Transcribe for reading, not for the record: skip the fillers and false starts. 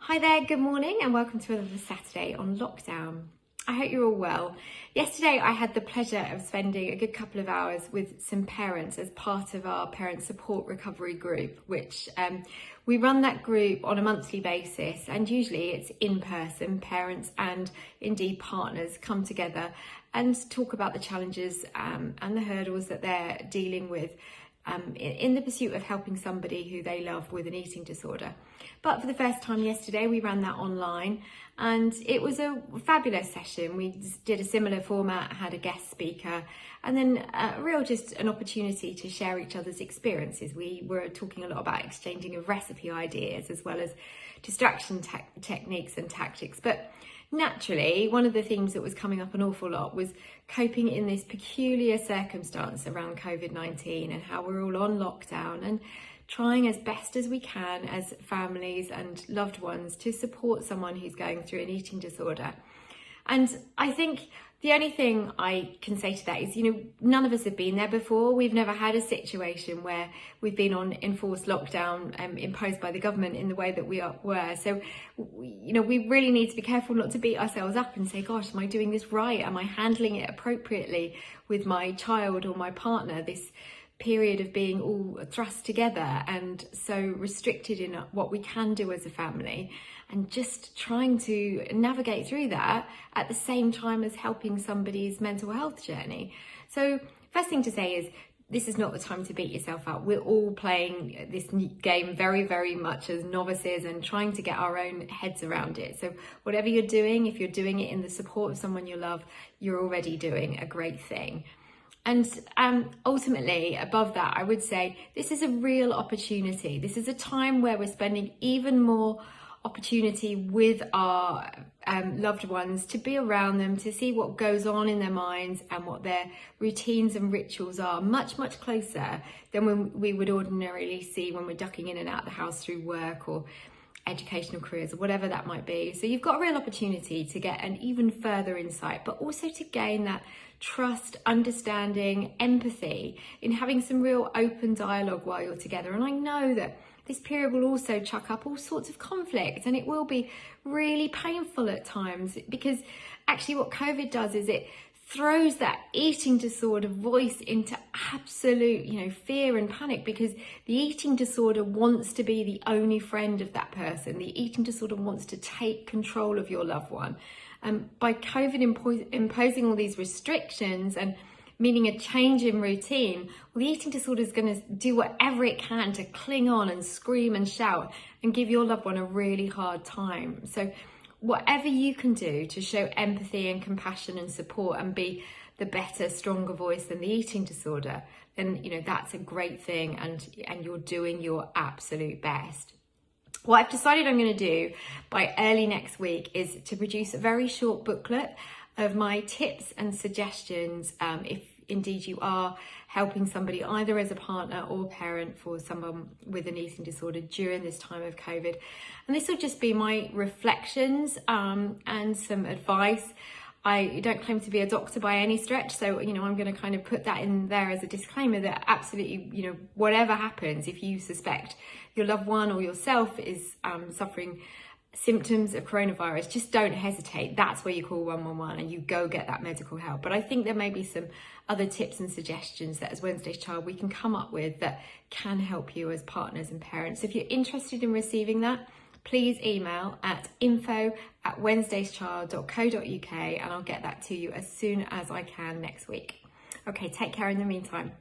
Hi there, good morning and welcome to another Saturday on lockdown. I hope you're all well. Yesterday I had the pleasure of spending a good couple of hours with some parents as part of our parent support recovery group, which we run that group on a monthly basis, and usually it's in person. Parents and indeed partners come together and talk about the challenges and the hurdles that they're dealing with in the pursuit of helping somebody who they love with an eating disorder. But for the first time yesterday, we ran that online and it was a fabulous session. We did a similar format, had a guest speaker, and then just an opportunity to share each other's experiences. We were talking a lot about exchanging of recipe ideas as well as distraction techniques and tactics. But naturally, one of the themes that was coming up an awful lot was coping in this peculiar circumstance around COVID-19 and how we're all on lockdown and trying as best as we can as families and loved ones to support someone who's going through an eating disorder. And I think the only thing I can say to that is, none of us have been there before. We've never had a situation where we've been on enforced lockdown imposed by the government in the way that we were. So, we really need to be careful not to beat ourselves up and say, gosh, am I doing this right? Am I handling it appropriately with my child or my partner? This period of being all thrust together and so restricted in what we can do as a family, and just trying to navigate through that at the same time as helping somebody's mental health journey. So first thing to say is, this is not the time to beat yourself up. We're all playing this game very, very much as novices and trying to get our own heads around it. So whatever you're doing, if you're doing it in the support of someone you love, you're already doing a great thing. And ultimately, above that, I would say this is a real opportunity. This is a time where we're spending even more opportunity with our loved ones, to be around them, to see what goes on in their minds and what their routines and rituals are, much, much closer than when we would ordinarily see when we're ducking in and out of the house through work or educational careers or whatever that might be. So you've got a real opportunity to get an even further insight, but also to gain that trust, understanding, empathy in having some real open dialogue while you're together. And I know that this period will also chuck up all sorts of conflict, and it will be really painful at times, because actually what COVID does is it throws that eating disorder voice into absolute, fear and panic, because the eating disorder wants to be the only friend of that person. The eating disorder wants to take control of your loved one. By COVID imposing all these restrictions and meaning a change in routine, well, the eating disorder is going to do whatever it can to cling on and scream and shout and give your loved one a really hard time. So whatever you can do to show empathy and compassion and support and be the better, stronger voice than the eating disorder, then that's a great thing, and you're doing your absolute best. What I've decided I'm going to do by early next week is to produce a very short booklet of my tips and suggestions if indeed you are helping somebody either as a partner or parent for someone with an eating disorder during this time of COVID. And this will just be my reflections and some advice. I don't claim to be a doctor by any stretch, so I'm going to kind of put that in there as a disclaimer that absolutely, whatever happens, if you suspect your loved one or yourself is suffering symptoms of coronavirus, just don't hesitate. That's where you call 111 and you go get that medical help. But I think there may be some other tips and suggestions that as Wednesday's Child we can come up with that can help you as partners and parents. So if you're interested in receiving that, please email at info@wednesdayschild.co.uk and I'll get that to you as soon as I can next week. Okay, take care in the meantime.